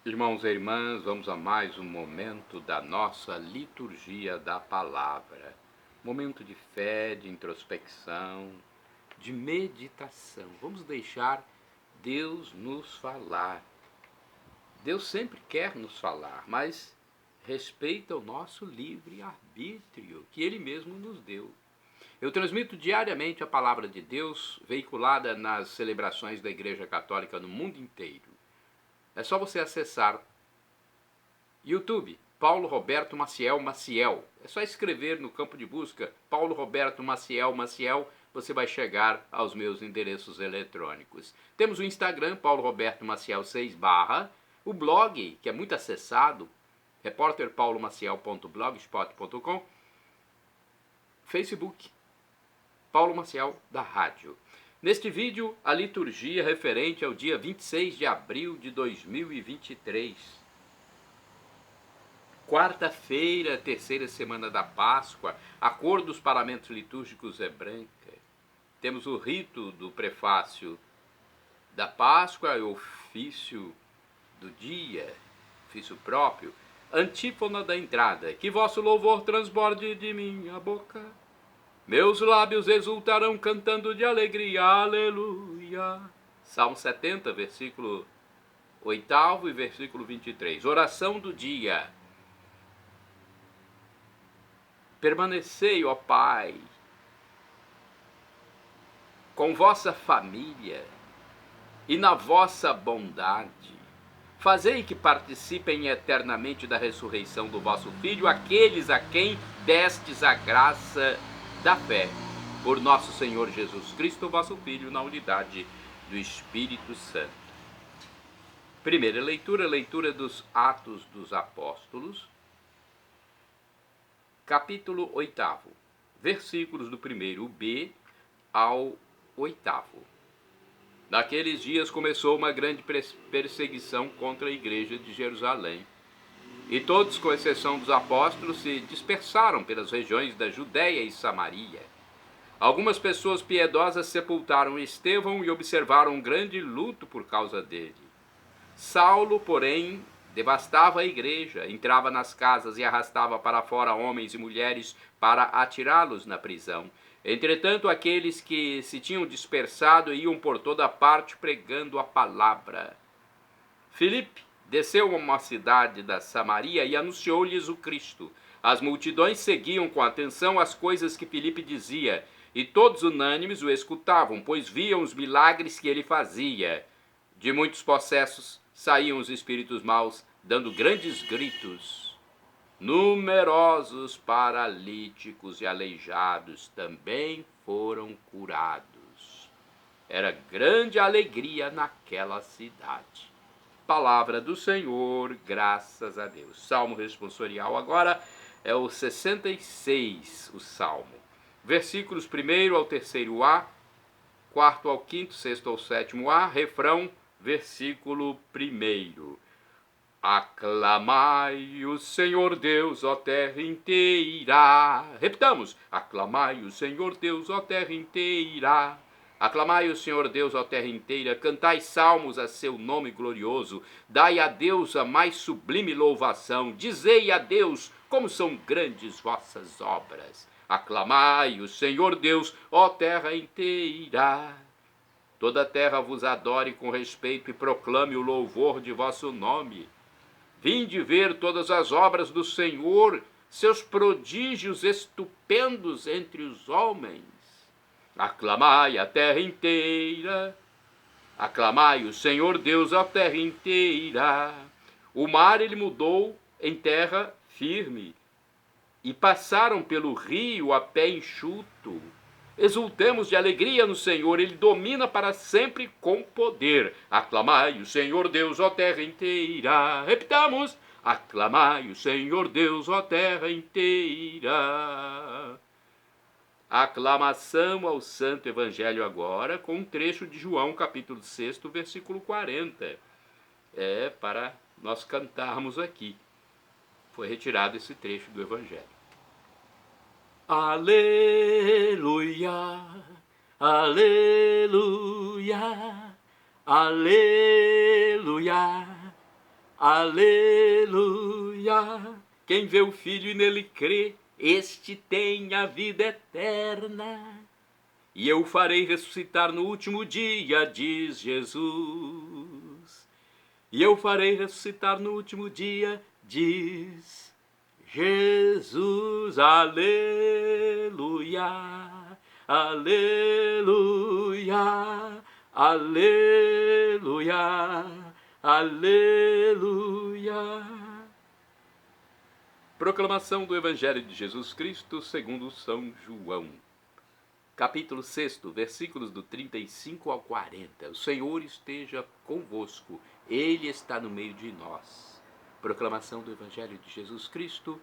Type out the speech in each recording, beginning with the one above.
Irmãos e irmãs, vamos a mais um momento da nossa liturgia da palavra. Momento de fé, de introspecção, de meditação. Vamos deixar Deus nos falar. Deus sempre quer nos falar, mas respeita o nosso livre-arbítrio que Ele mesmo nos deu. Eu transmito diariamente a palavra de Deus, veiculada nas celebrações da Igreja Católica no mundo inteiro. É só você acessar YouTube, Paulo Roberto Maciel Maciel. É só escrever no campo de busca Paulo Roberto Maciel Maciel, você vai chegar aos meus endereços eletrônicos. Temos o Instagram, Paulo Roberto Maciel 6 barra, o blog, que é muito acessado, repórterpaulomaciel.blogspot.com, Facebook, Paulo Maciel da Rádio. Neste vídeo, a liturgia referente ao dia 26 de abril de 2023. Quarta-feira, terceira semana da Páscoa, a cor dos paramentos litúrgicos é branca. Temos o rito do prefácio da Páscoa, o ofício do dia, ofício próprio, antífona da entrada. Que vosso louvor transborde de minha boca, meus lábios exultarão cantando de alegria, aleluia. Salmo 70, versículo 8º e versículo 23. Oração do dia. Permanecei, ó Pai, com vossa família e na vossa bondade. Fazei que participem eternamente da ressurreição do vosso Filho aqueles a quem destes a graça da fé. Por nosso Senhor Jesus Cristo, vosso Filho, na unidade do Espírito Santo. Primeira leitura, leitura dos Atos dos Apóstolos, capítulo 8, versículos do 1b ao 8. Naqueles dias começou uma grande perseguição contra a igreja de Jerusalém. E todos, com exceção dos apóstolos, se dispersaram pelas regiões da Judéia e Samaria. Algumas pessoas piedosas sepultaram Estevão e observaram um grande luto por causa dele. Saulo, porém, devastava a igreja, entrava nas casas e arrastava para fora homens e mulheres para atirá-los na prisão. Entretanto, aqueles que se tinham dispersado iam por toda parte pregando a palavra. Filipe desceu a uma cidade da Samaria e anunciou-lhes o Cristo. As multidões seguiam com atenção as coisas que Filipe dizia, e todos unânimes o escutavam, pois viam os milagres que ele fazia. De muitos possessos saíam os espíritos maus, dando grandes gritos. Numerosos paralíticos e aleijados também foram curados. Era grande alegria naquela cidade. Palavra do Senhor, graças a Deus. Salmo responsorial agora é o 66, o Salmo. Versículos 1º ao 3º A, 4º ao 5º, 6º ao 7º A, refrão, versículo 1. Aclamai o Senhor Deus, ó terra inteira. Repitamos. Aclamai o Senhor Deus, ó terra inteira. Aclamai o Senhor Deus, ó terra inteira. Cantai salmos a seu nome glorioso. Dai a Deus a mais sublime louvação. Dizei a Deus como são grandes vossas obras. Aclamai o Senhor Deus, ó terra inteira. Toda a terra vos adore com respeito e proclame o louvor de vosso nome. Vinde ver todas as obras do Senhor, seus prodígios estupendos entre os homens. Aclamai a terra inteira. Aclamai o Senhor Deus, a terra inteira. O mar ele mudou em terra firme, e passaram pelo rio a pé enxuto. Exultemos de alegria no Senhor, ele domina para sempre com poder. Aclamai o Senhor Deus, ó terra inteira. Repitamos. Aclamai o Senhor Deus, ó terra inteira. Aclamação ao Santo Evangelho agora, com um trecho de João, capítulo 6, versículo 40. É para nós cantarmos aqui. Foi retirado esse trecho do Evangelho. Aleluia, aleluia, aleluia, aleluia. Quem vê o Filho e nele crê, este tem a vida eterna. E eu o farei ressuscitar no último dia, diz Jesus. E eu farei ressuscitar no último dia, diz Jesus. Aleluia, aleluia, aleluia, aleluia. Proclamação do Evangelho de Jesus Cristo segundo São João. Capítulo 6, versículos do 35 ao 40. O Senhor esteja convosco, Ele está no meio de nós. Proclamação do Evangelho de Jesus Cristo,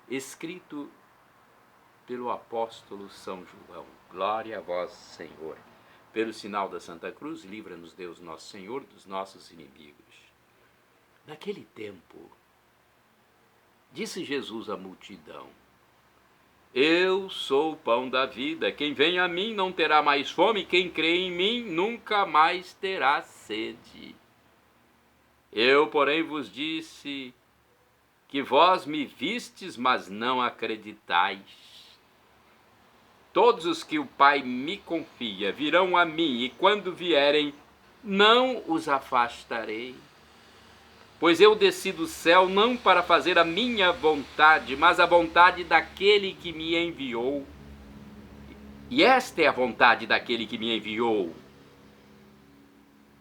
escrito pelo apóstolo São João. Glória a vós, Senhor. Pelo sinal da Santa Cruz, livra-nos Deus Nosso Senhor dos nossos inimigos. Naquele tempo, disse Jesus à multidão: Eu sou o pão da vida. Quem vem a mim não terá mais fome. Quem crê em mim nunca mais terá sede. Eu, porém, vos disse que vós me vistes, mas não acreditais. Todos os que o Pai me confia virão a mim, e quando vierem, não os afastarei. Pois eu desci do céu não para fazer a minha vontade, mas a vontade daquele que me enviou. E esta é a vontade daquele que me enviou: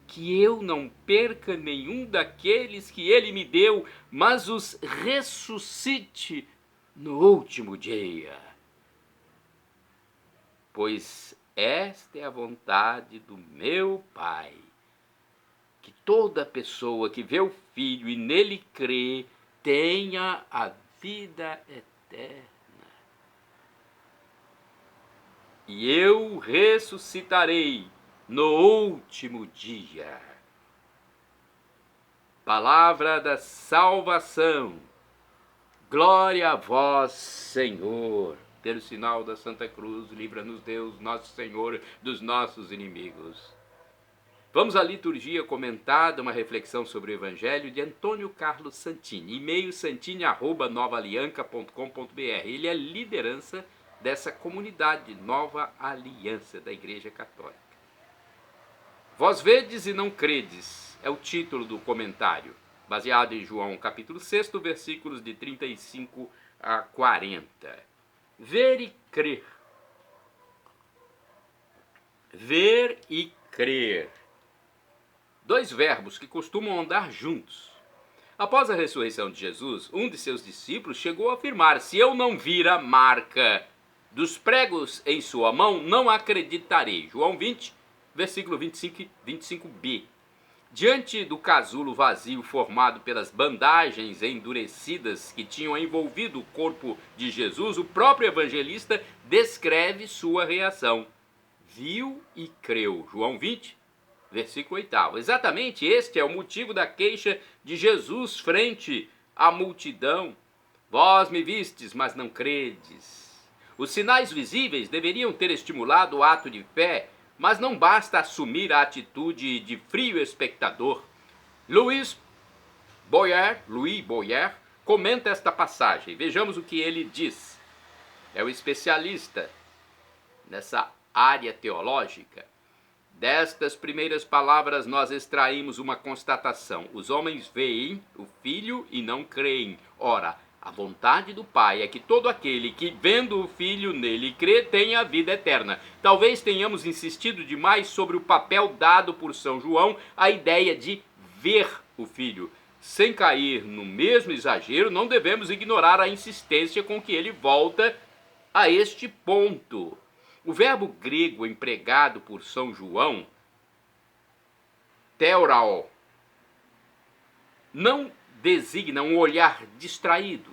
que eu não perca nenhum daqueles que ele me deu, mas os ressuscite no último dia. Pois esta é a vontade do meu Pai, que toda pessoa que vê o Filho e nele crê tenha a vida eterna. E eu ressuscitarei no último dia. Palavra da salvação. Glória a vós, Senhor. Pelo sinal da Santa Cruz, livra-nos Deus, nosso Senhor, dos nossos inimigos. Vamos à liturgia comentada, uma reflexão sobre o Evangelho de Antônio Carlos Santini, e-mail santini@novaalianca.com.br. Ele é liderança dessa comunidade Nova Aliança da Igreja Católica. Vós vedes e não credes, é o título do comentário, baseado em João capítulo 6, versículos de 35 a 40. Ver e crer. Ver e crer. Dois verbos que costumam andar juntos. Após a ressurreição de Jesus, um de seus discípulos chegou a afirmar: se eu não vir a marca dos pregos em sua mão, não acreditarei. João 20, versículo 25b. Diante do casulo vazio formado pelas bandagens endurecidas que tinham envolvido o corpo de Jesus, o próprio evangelista descreve sua reação. Viu e creu. João 20, versículo 8. Exatamente este é o motivo da queixa de Jesus frente à multidão. Vós me vistes, mas não credes. Os sinais visíveis deveriam ter estimulado o ato de fé, mas não basta assumir a atitude de frio espectador. Louis Boyer comenta esta passagem. Vejamos o que ele diz. É o especialista nessa área teológica. Destas primeiras palavras nós extraímos uma constatação: os homens veem o Filho e não creem. Ora, a vontade do Pai é que todo aquele que, vendo o Filho nele crê, tenha a vida eterna. Talvez tenhamos insistido demais sobre o papel dado por São João à ideia de ver o Filho. Sem cair no mesmo exagero, não devemos ignorar a insistência com que ele volta a este ponto. O verbo grego empregado por São João, theorao, não designa um olhar distraído,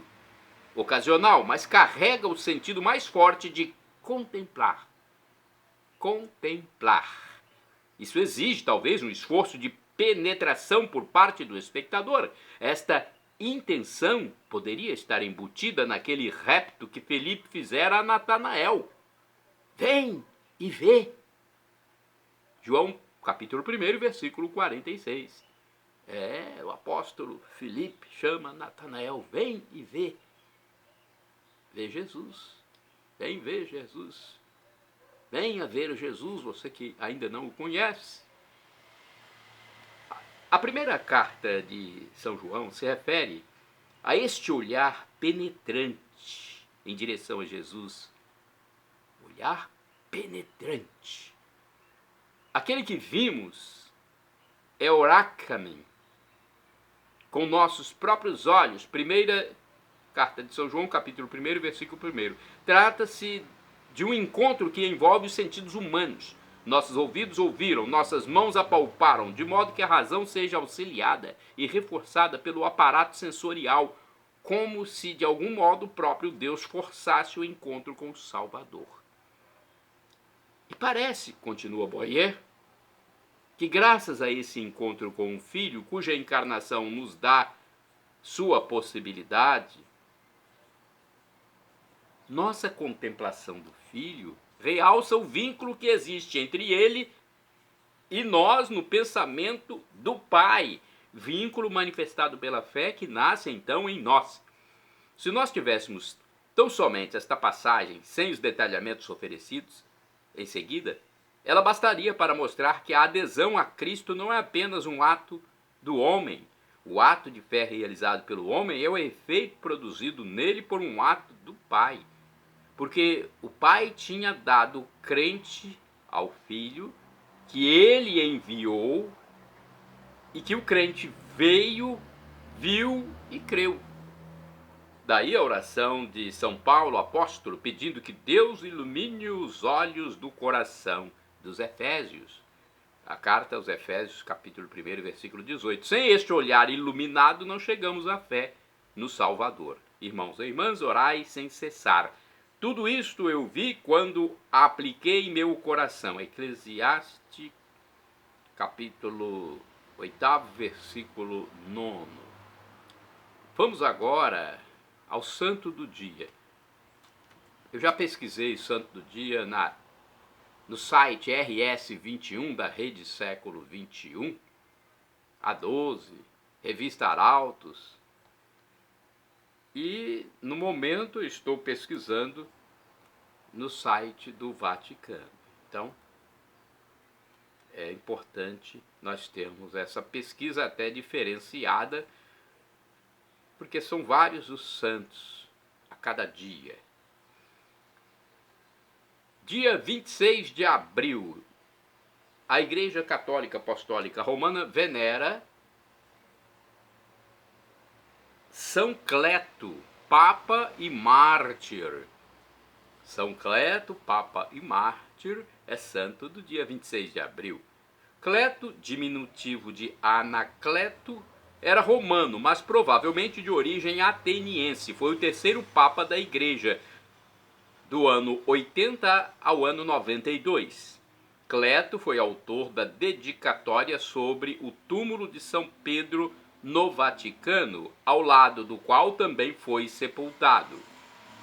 ocasional, mas carrega o sentido mais forte de contemplar. Contemplar. Isso exige, talvez, um esforço de penetração por parte do espectador. Esta intenção poderia estar embutida naquele repto que Felipe fizera a Natanael: vem e vê. João, capítulo 1, versículo 46. O apóstolo Filipe chama Natanael: vem e vê. Vê Jesus. Vem ver Jesus. Venha ver Jesus, você que ainda não o conhece. A primeira carta de São João se refere a este olhar penetrante em direção a Jesus. Olhar penetrante. Aquele que vimos é oracamen, com nossos próprios olhos. Primeira carta de São João, capítulo 1, versículo 1. Trata-se de um encontro que envolve os sentidos humanos. Nossos ouvidos ouviram, nossas mãos apalparam, de modo que a razão seja auxiliada e reforçada pelo aparato sensorial, como se de algum modo o próprio Deus forçasse o encontro com o Salvador. E parece, continua Boyer, que graças a esse encontro com um filho, cuja encarnação nos dá sua possibilidade, nossa contemplação do filho realça o vínculo que existe entre ele e nós no pensamento do Pai, vínculo manifestado pela fé que nasce então em nós. Se nós tivéssemos tão somente esta passagem sem os detalhamentos oferecidos em seguida, ela bastaria para mostrar que a adesão a Cristo não é apenas um ato do homem. O ato de fé realizado pelo homem é o efeito produzido nele por um ato do Pai. Porque o Pai tinha dado crente ao Filho, que ele enviou, e que o crente veio, viu e creu. Daí a oração de São Paulo, apóstolo, pedindo que Deus ilumine os olhos do coração dos Efésios. A carta aos Efésios, capítulo 1, versículo 18. Sem este olhar iluminado, não chegamos à fé no Salvador. Irmãos e irmãs, orai sem cessar. Tudo isto eu vi quando apliquei meu coração. Eclesiastes, capítulo 8, versículo 9. Vamos agora ao santo do dia. Eu já pesquisei santo do dia no site RS21 da Rede Século XXI, A12, Revista Arautos. E no momento estou pesquisando no site do Vaticano. Então é importante nós termos essa pesquisa até diferenciada, porque são vários os santos a cada dia. Dia 26 de abril, a Igreja Católica Apostólica Romana venera São Cleto, Papa e Mártir. São Cleto, Papa e Mártir, é santo do dia 26 de abril. Cleto, diminutivo de Anacleto, era romano, mas provavelmente de origem ateniense. Foi o terceiro Papa da Igreja, do ano 80 ao ano 92. Cleto foi autor da dedicatória sobre o túmulo de São Pedro no Vaticano, ao lado do qual também foi sepultado.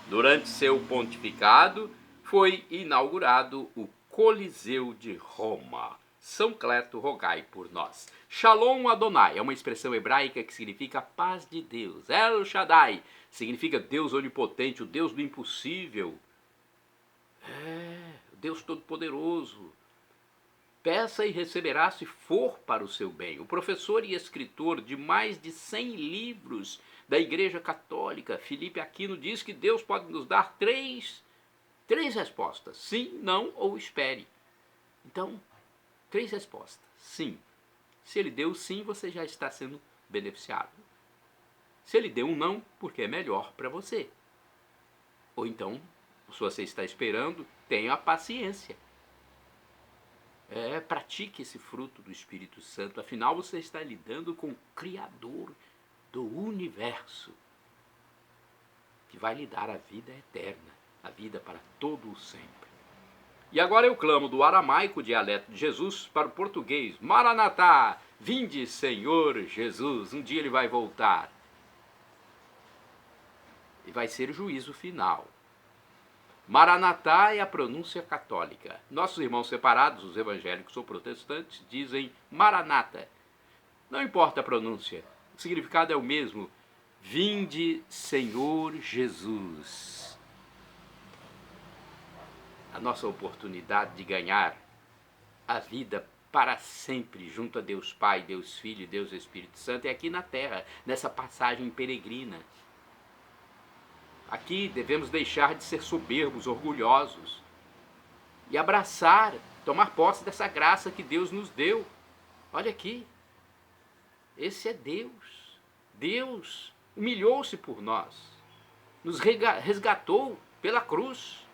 Durante seu pontificado, foi inaugurado o Coliseu de Roma. São Cleto, rogai por nós. Shalom Adonai é uma expressão hebraica que significa paz de Deus. El Shaddai significa Deus onipotente, o Deus do impossível. O Deus todo-poderoso. Peça e receberá se for para o seu bem. O professor e escritor de mais de 100 livros da Igreja Católica, Filipe Aquino, diz que Deus pode nos dar três respostas: sim, não ou espere. Então, 3 respostas. Sim. Se ele deu sim, você já está sendo beneficiado. Se ele deu um não, porque é melhor para você. Ou então, se você está esperando, tenha paciência. Pratique esse fruto do Espírito Santo. Afinal, você está lidando com o Criador do universo, que vai lhe dar a vida eterna, a vida para todo o sempre. E agora eu clamo do aramaico, dialeto de Jesus, para o português: Maranatá, vinde Senhor Jesus. Um dia ele vai voltar e vai ser o juízo final. Maranatá é a pronúncia católica. Nossos irmãos separados, os evangélicos ou protestantes, dizem Maranata. Não importa a pronúncia, o significado é o mesmo. Vinde, Senhor Jesus. A nossa oportunidade de ganhar a vida para sempre junto a Deus Pai, Deus Filho e Deus Espírito Santo é aqui na terra, nessa passagem peregrina. Aqui devemos deixar de ser soberbos, orgulhosos e abraçar, tomar posse dessa graça que Deus nos deu. Olha aqui, esse é Deus. Deus humilhou-se por nós, nos resgatou pela cruz,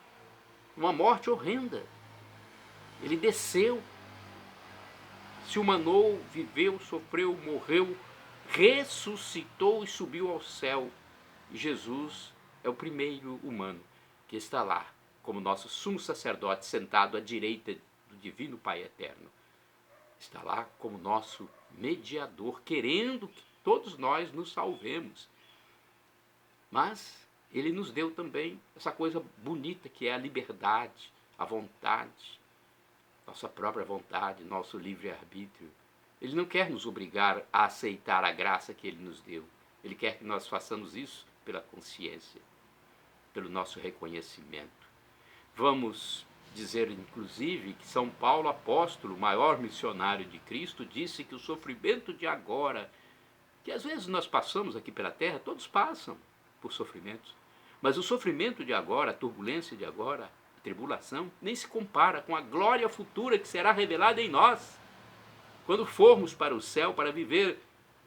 uma morte horrenda. Ele desceu, se humanou, viveu, sofreu, morreu, ressuscitou e subiu ao céu. E Jesus é o primeiro humano que está lá, como nosso sumo sacerdote, sentado à direita do Divino Pai Eterno. Está lá como nosso mediador, querendo que todos nós nos salvemos. Mas ele nos deu também essa coisa bonita que é a liberdade, a vontade, nossa própria vontade, nosso livre-arbítrio. Ele não quer nos obrigar a aceitar a graça que ele nos deu. Ele quer que nós façamos isso pela consciência, pelo nosso reconhecimento. Vamos dizer, inclusive, que São Paulo, apóstolo, o maior missionário de Cristo, disse que o sofrimento de agora, que às vezes nós passamos aqui pela terra, todos passam por sofrimentos, mas o sofrimento de agora, a turbulência de agora, a tribulação, nem se compara com a glória futura que será revelada em nós, quando formos para o céu para viver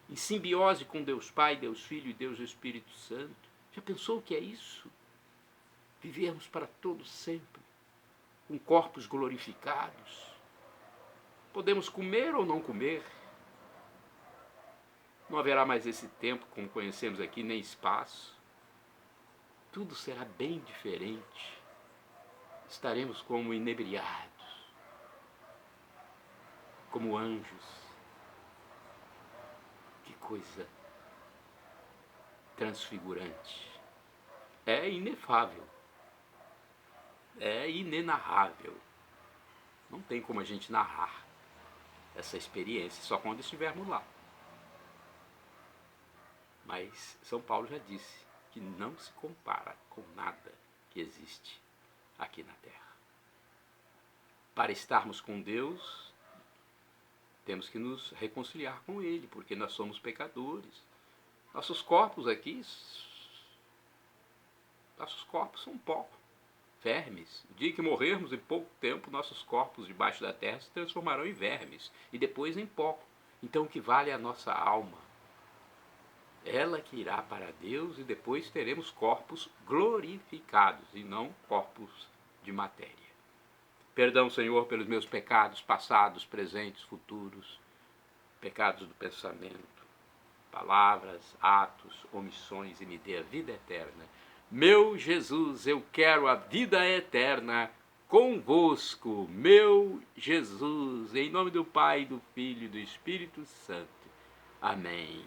em simbiose com Deus Pai, Deus Filho e Deus Espírito Santo. Já pensou o que é isso? Vivermos para todo sempre, com corpos glorificados. Podemos comer ou não comer. Não haverá mais esse tempo, como conhecemos aqui, nem espaço. Tudo será bem diferente. Estaremos como inebriados, como anjos. Que coisa transfigurante. É inefável. É inenarrável. Não tem como a gente narrar essa experiência, só quando estivermos lá. Mas São Paulo já disse que não se compara com nada que existe aqui na Terra. Para estarmos com Deus, temos que nos reconciliar com Ele, porque nós somos pecadores. Nossos corpos aqui, são pó, vermes. O dia que morrermos, em pouco tempo, nossos corpos debaixo da terra se transformarão em vermes e depois em pó. Então o que vale é a nossa alma. Ela que irá para Deus e depois teremos corpos glorificados e não corpos de matéria. Perdão, Senhor, pelos meus pecados passados, presentes, futuros, pecados do pensamento, palavras, atos, omissões, e me dê a vida eterna. Meu Jesus, eu quero a vida eterna convosco, meu Jesus, em nome do Pai, do Filho e do Espírito Santo. Amém.